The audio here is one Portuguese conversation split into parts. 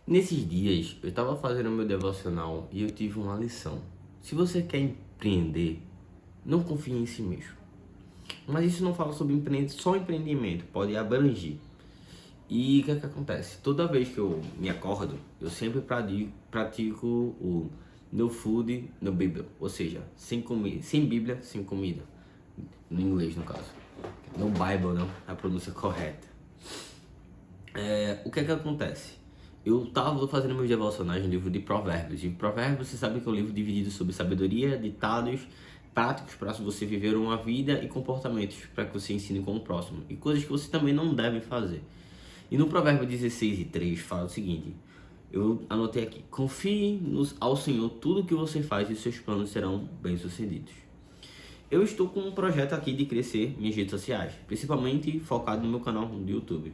Nesses dias, eu estava fazendo meu devocional e eu tive uma lição. Se você quer empreender, não confie em si mesmo. Mas isso não fala sobre só empreendimento, pode abranger. E o que acontece? Toda vez que eu me acordo, eu sempre pratico o no food, no Bible. Ou seja, sem comida, sem Bíblia, sem comida. No inglês, no caso. No Bible, não, a pronúncia correta. O que acontece? Eu estava fazendo meus devocionais no livro de Provérbios. E Provérbios, você sabe que é um livro dividido sobre sabedoria, ditados práticos para você viver uma vida e comportamentos para que você ensine com o próximo. E coisas que você também não deve fazer. E no Provérbio 16:3 fala o seguinte, eu anotei aqui: confie ao Senhor tudo que você faz e seus planos serão bem-sucedidos. Eu estou com um projeto aqui de crescer minhas redes sociais, principalmente focado no meu canal do YouTube.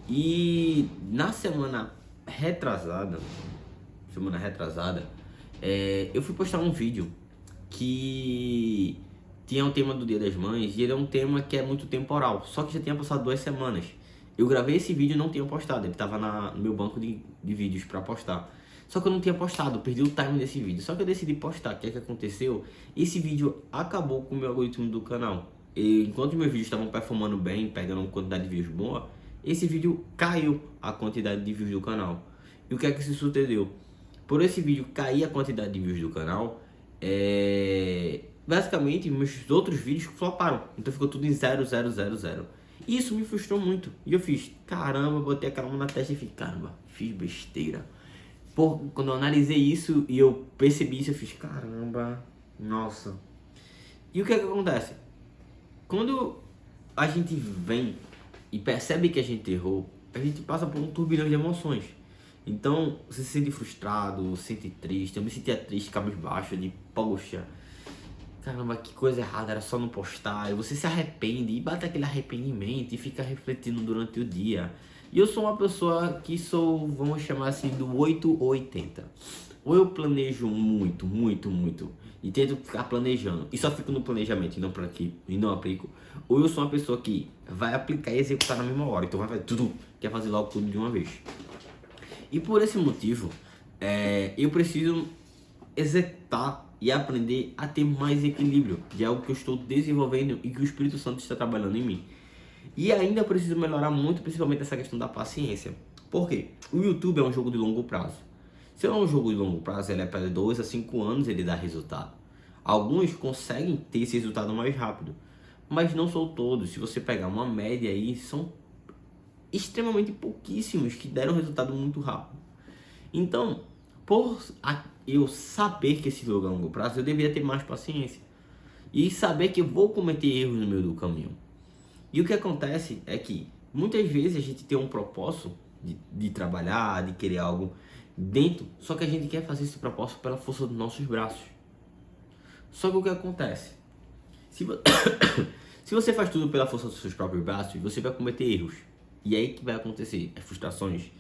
E na semana retrasada, eu fui postar um vídeo que tinha o tema do Dia das Mães e ele é um tema que é muito temporal, só que já tinha passado 2 semanas. Eu gravei esse vídeo e não tinha postado, ele estava no meu banco de vídeos para postar. Só que eu não tinha postado, perdi o time desse vídeo. Só que eu decidi postar. O que aconteceu? Esse vídeo acabou com o meu algoritmo do canal. E enquanto meus vídeos estavam performando bem, pegando uma quantidade de views boa, esse vídeo caiu a quantidade de views do canal. E o que isso sucedeu? Por esse vídeo cair a quantidade de views do canal, basicamente meus outros vídeos floparam. Então ficou tudo em 0, 0, 0, 0. E isso me frustrou muito. E eu fiz, caramba, botei aquela mão na testa e fiz, caramba, fiz besteira. Quando eu analisei isso e eu percebi isso, eu fiz, caramba, nossa. E o que acontece? Quando a gente vem e percebe que a gente errou, a gente passa por um turbilhão de emoções. Então, você se sente frustrado, se sente triste. Eu me sentia triste, cabisbaixo, de poxa, caramba, que coisa errada, era só não postar. E você se arrepende e bate aquele arrependimento e fica refletindo durante o dia. E eu sou uma pessoa que vamos chamar assim, do 8 ou 80. Ou eu planejo muito, muito, muito e tento ficar planejando e só fico no planejamento e não aplico. Ou eu sou uma pessoa que vai aplicar e executar na mesma hora. Então vai fazer tudo, quer fazer logo tudo de uma vez. E por esse motivo, eu preciso executar e aprender a ter mais equilíbrio de algo que eu estou desenvolvendo e que o Espírito Santo está trabalhando em mim. E ainda preciso melhorar muito, principalmente essa questão da paciência. Por quê? O YouTube é um jogo de longo prazo. Se é um jogo de longo prazo, ele é para 2 a 5 anos ele dá resultado. Alguns conseguem ter esse resultado mais rápido, mas não são todos. Se você pegar uma média aí, são extremamente pouquíssimos que deram resultado muito rápido. Então, eu saber que esse jogo é a longo prazo, eu deveria ter mais paciência e saber que eu vou cometer erros no meio do caminho. E o que acontece é que muitas vezes a gente tem um propósito de trabalhar, de querer algo dentro, só que a gente quer fazer esse propósito pela força dos nossos braços. Só que o que acontece? Se você faz tudo pela força dos seus próprios braços, você vai cometer erros. E aí que vai acontecer as frustrações,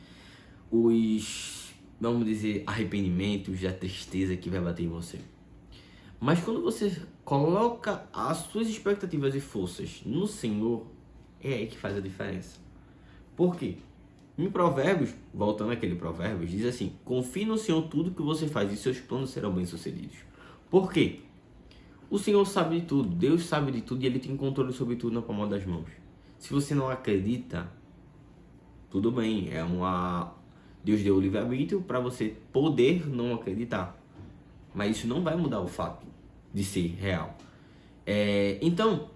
vamos dizer, arrependimentos, a tristeza que vai bater em você. Mas quando você coloca as suas expectativas e forças no Senhor, é aí que faz a diferença. Por quê? Em Provérbios, voltando àquele Provérbios, diz assim: confie no Senhor tudo que você faz e seus planos serão bem-sucedidos. Por quê? O Senhor sabe de tudo, Deus sabe de tudo e Ele tem controle sobre tudo na palma das mãos. Se você não acredita, tudo bem, Deus deu o livre-arbítrio para você poder não acreditar. Mas isso não vai mudar o fato de ser real. Então,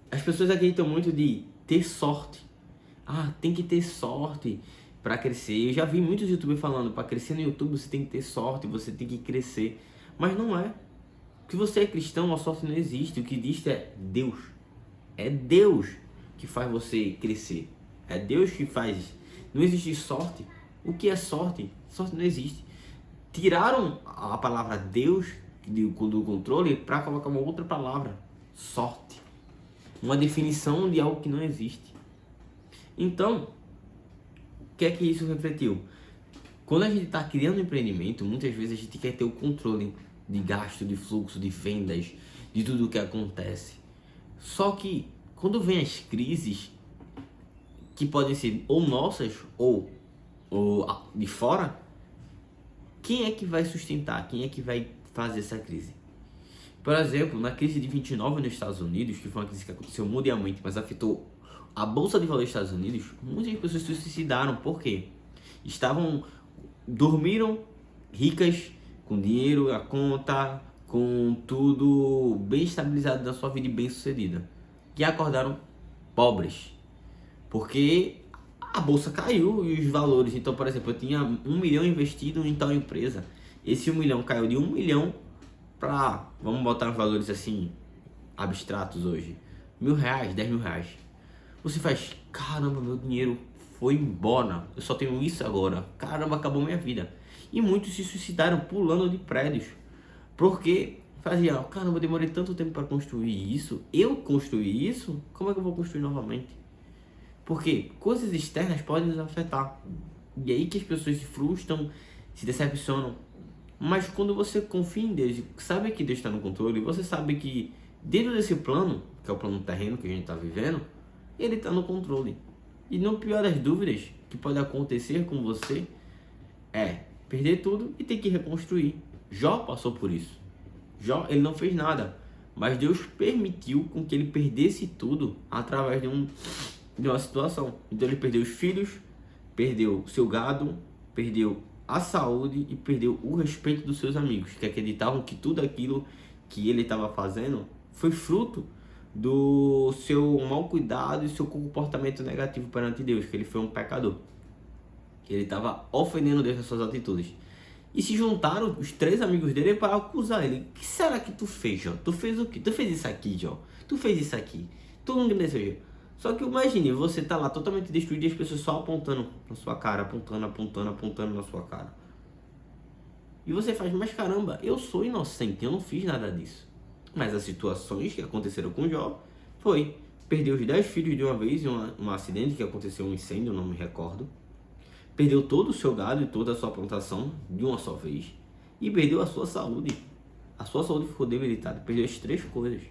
as pessoas acreditam muito de ter sorte. Tem que ter sorte para crescer. Eu já vi muitos youtubers falando, para crescer no YouTube você tem que ter sorte, você tem que crescer. Mas não é. Se você é cristão, a sorte não existe. O que existe é Deus. É Deus que faz você crescer. É Deus que faz. Não existe sorte. O que é sorte? Sorte não existe. Tiraram a palavra Deus do controle para colocar uma outra palavra, sorte. Uma definição de algo que não existe. Então, o que é que isso refletiu? Quando a gente está criando um empreendimento, muitas vezes a gente quer ter o controle de gasto, de fluxo, de vendas, de tudo o que acontece. Só que quando vem as crises, que podem ser ou nossas ou de fora, quem é que vai sustentar? Quem é que vai fazer essa crise? Por exemplo, na crise de 29 nos Estados Unidos, que foi uma crise que aconteceu mundialmente, mas afetou a Bolsa de Valores dos Estados Unidos, muitas pessoas se suicidaram. Por quê? Dormiram ricas, com dinheiro na conta, com tudo bem estabilizado na sua vida e bem sucedida. E acordaram pobres. Porque a bolsa caiu e os valores. Então, por exemplo, eu tinha 1 milhão investido em tal empresa. Esse 1 milhão caiu de 1 milhão para, vamos botar os valores assim, abstratos hoje, R$ 1.000, R$ 10.000. Você faz, caramba, meu dinheiro foi embora, eu só tenho isso agora, caramba, acabou minha vida. E muitos se suicidaram pulando de prédios, porque fazia, caramba, eu demorei tanto tempo para construir isso, eu construí isso, como é que eu vou construir novamente? Porque coisas externas podem nos afetar, e aí que as pessoas se frustram, se decepcionam. Mas quando você confia em Deus e sabe que Deus está no controle, você sabe que dentro desse plano, que é o plano terreno que a gente está vivendo, Ele está no controle. E no pior das dúvidas que pode acontecer com você é perder tudo e ter que reconstruir. Jó passou por isso. Jó, ele não fez nada, mas Deus permitiu com que ele perdesse tudo através de uma situação. Então ele perdeu os filhos, perdeu seu gado, perdeu a saúde e perdeu o respeito dos seus amigos, que acreditavam que tudo aquilo que ele estava fazendo foi fruto do seu mau cuidado e seu comportamento negativo perante Deus, que ele foi um pecador, que ele estava ofendendo Deus nas suas atitudes. E se juntaram os 3 amigos dele para acusar ele. O que será que tu fez, Jó? Tu fez o quê? Tu fez isso aqui, Jó? Tu fez isso aqui? Tu não desejou. Só que imagine, você tá lá totalmente destruído e as pessoas só apontando na sua cara, apontando na sua cara. E você faz, mas caramba, eu sou inocente, eu não fiz nada disso. Mas as situações que aconteceram com Jó foi, perdeu os 10 filhos de uma vez em um acidente que aconteceu, um incêndio, não me recordo. Perdeu todo o seu gado e toda a sua plantação de uma só vez. E perdeu a sua saúde. A sua saúde ficou debilitada, perdeu as 3 coisas.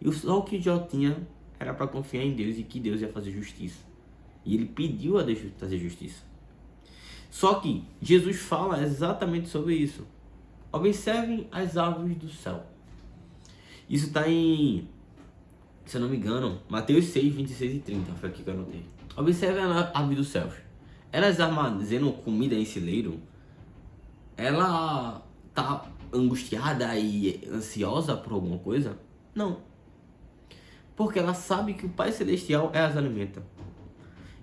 E só o que Jó tinha era para confiar em Deus e que Deus ia fazer justiça. E ele pediu a Deus fazer justiça. Só que Jesus fala exatamente sobre isso. Observem as aves do céu. Isso está em, se eu não me engano, Mateus 6, 26 e 30. Foi aqui que eu anotei. Observem a ave dos céus. Elas armazenam comida em celeiro. Ela está angustiada e ansiosa por alguma coisa? Não. Porque ela sabe que o Pai Celestial as alimenta.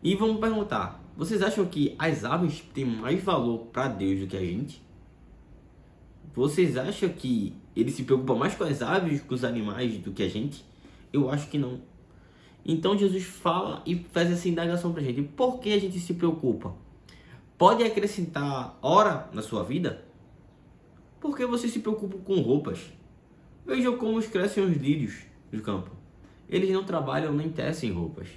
E vamos perguntar, vocês acham que as aves têm mais valor para Deus do que a gente? Vocês acham que ele se preocupa mais com as aves, com os animais, do que a gente? Eu acho que não. Então Jesus fala e faz essa indagação pra gente. Por que a gente se preocupa? Pode acrescentar hora na sua vida? Por que você se preocupa com roupas? Vejam como crescem os lírios do campo. Eles não trabalham nem tecem roupas.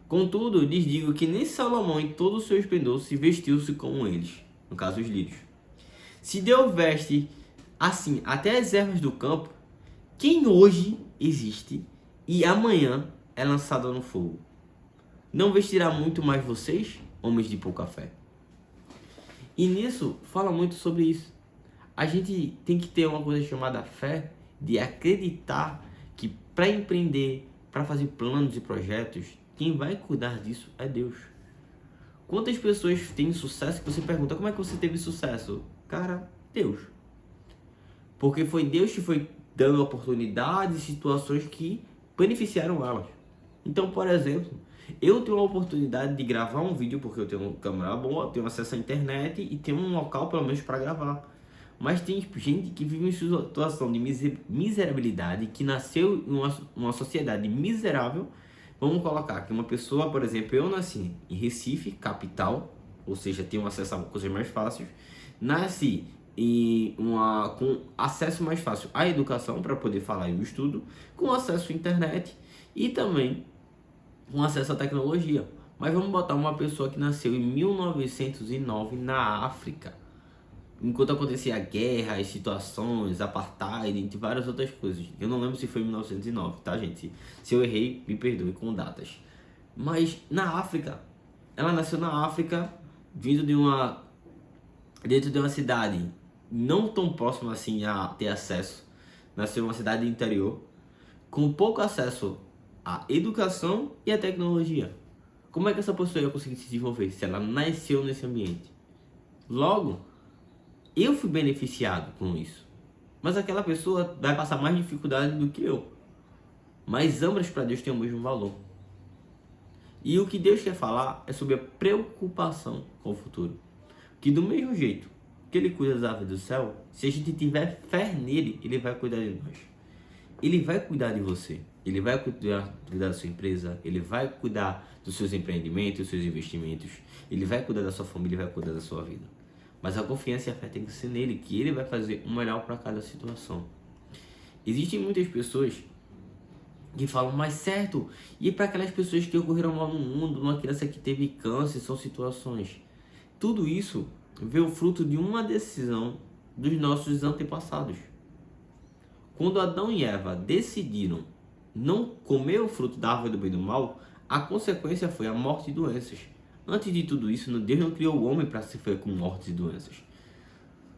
Contudo, lhes digo que nem Salomão em todo o seu esplendor se vestiu-se como eles. No caso, os lírios. Se Deus veste assim até as ervas do campo, quem hoje existe e amanhã é lançado no fogo, não vestirá muito mais vocês, homens de pouca fé? E nisso fala muito sobre isso. A gente tem que ter uma coisa chamada fé, de acreditar que para empreender, para fazer planos e projetos, quem vai cuidar disso é Deus. Quantas pessoas têm sucesso que você pergunta, como é que você teve sucesso? Cara, Deus. Porque foi Deus que foi dando oportunidades e situações que beneficiaram elas. Então, por exemplo, eu tenho a oportunidade de gravar um vídeo porque eu tenho uma câmera boa, tenho acesso à internet e tenho um local pelo menos para gravar. Mas tem gente que vive em situação de miserabilidade, que nasceu em uma sociedade miserável. Vamos colocar aqui uma pessoa, por exemplo, eu nasci em Recife, capital, ou seja, tenho acesso a coisas mais fáceis. Nasci com acesso mais fácil à educação para poder falar e o estudo, com acesso à internet e também com acesso à tecnologia. Mas vamos botar uma pessoa que nasceu em 1909 na África, enquanto acontecia a guerra, as situações, apartheid, entre várias outras coisas. Eu não lembro se foi em 1909, tá, gente? Se eu errei, me perdoe com datas. Mas na África, ela nasceu na África vindo dentro de uma cidade não tão próxima assim a ter acesso, nasceu em uma cidade do interior, com pouco acesso à educação e à tecnologia. Como é que essa pessoa ia conseguir se desenvolver se ela nasceu nesse ambiente? Logo, eu fui beneficiado com isso, mas aquela pessoa vai passar mais dificuldade do que eu. Mas ambas para Deus têm o mesmo valor. E o que Deus quer falar é sobre a preocupação com o futuro. Que do mesmo jeito que Ele cuida das aves do céu, se a gente tiver fé nele, Ele vai cuidar de nós. Ele vai cuidar de você. Ele vai cuidar da sua empresa. Ele vai cuidar dos seus empreendimentos, dos seus investimentos. Ele vai cuidar da sua família, Ele vai cuidar da sua vida. Mas a confiança e a fé tem que ser nele, que Ele vai fazer o melhor para cada situação. Existem muitas pessoas que falam, mas certo, e para aquelas pessoas que ocorreram mal no mundo, uma criança que teve câncer, são situações. Tudo isso veio fruto de uma decisão dos nossos antepassados. Quando Adão e Eva decidiram não comer o fruto da árvore do bem e do mal, a consequência foi a morte e doenças. Antes de tudo isso, Deus não criou o homem para se ferir com mortes e doenças.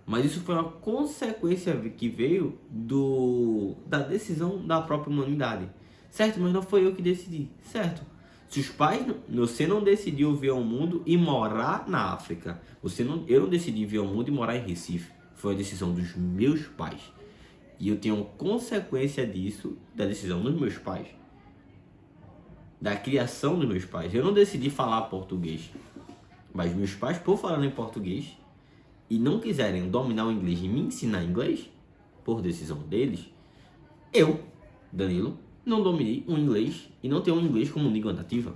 Mas isso foi uma consequência que veio da decisão da própria humanidade. Certo, mas não foi eu que decidi. Certo. Se os pais, você não decidiu vir ao mundo e morar na África. Eu não decidi vir ao mundo e morar em Recife. Foi a decisão dos meus pais. E eu tenho consequência disso, da decisão dos meus pais. Da criação dos meus pais. Eu não decidi falar português. Mas meus pais, por falarem em português, e não quiserem dominar o inglês e me ensinar inglês, por decisão deles, eu, Danilo, não dominei o inglês e não tenho o inglês como língua nativa.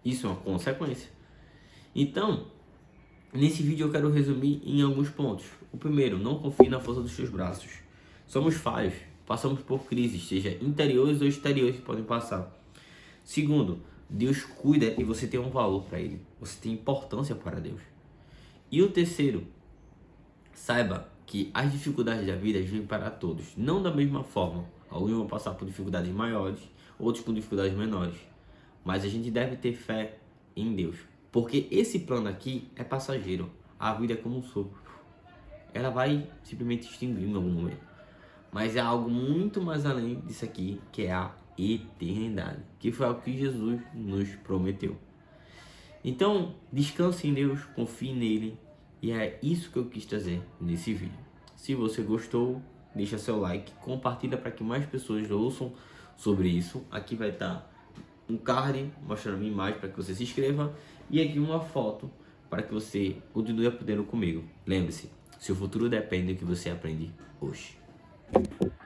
Isso é uma consequência. Então, nesse vídeo eu quero resumir em alguns pontos. O primeiro, não confie na força dos seus braços. Somos falhos, passamos por crises, seja interiores ou exteriores que podem passar. Segundo, Deus cuida e você tem um valor para Ele. Você tem importância para Deus. E o terceiro, saiba que as dificuldades da vida vêm para todos, não da mesma forma. Alguns vão passar por dificuldades maiores, outros com dificuldades menores. Mas a gente deve ter fé em Deus, porque esse plano aqui é passageiro. A vida é como um sopro. Ela vai simplesmente extinguir em algum momento. Mas é algo muito mais além disso aqui, que é a eternidade, que foi algo que Jesus nos prometeu. Então, descanse em Deus, confie nele, e é isso que eu quis trazer nesse vídeo. Se você gostou, deixa seu like, compartilha para que mais pessoas ouçam sobre isso. Aqui vai estar um card mostrando a minha imagem para que você se inscreva, e aqui uma foto para que você continue aprendendo comigo. Lembre-se, seu futuro depende do que você aprende hoje.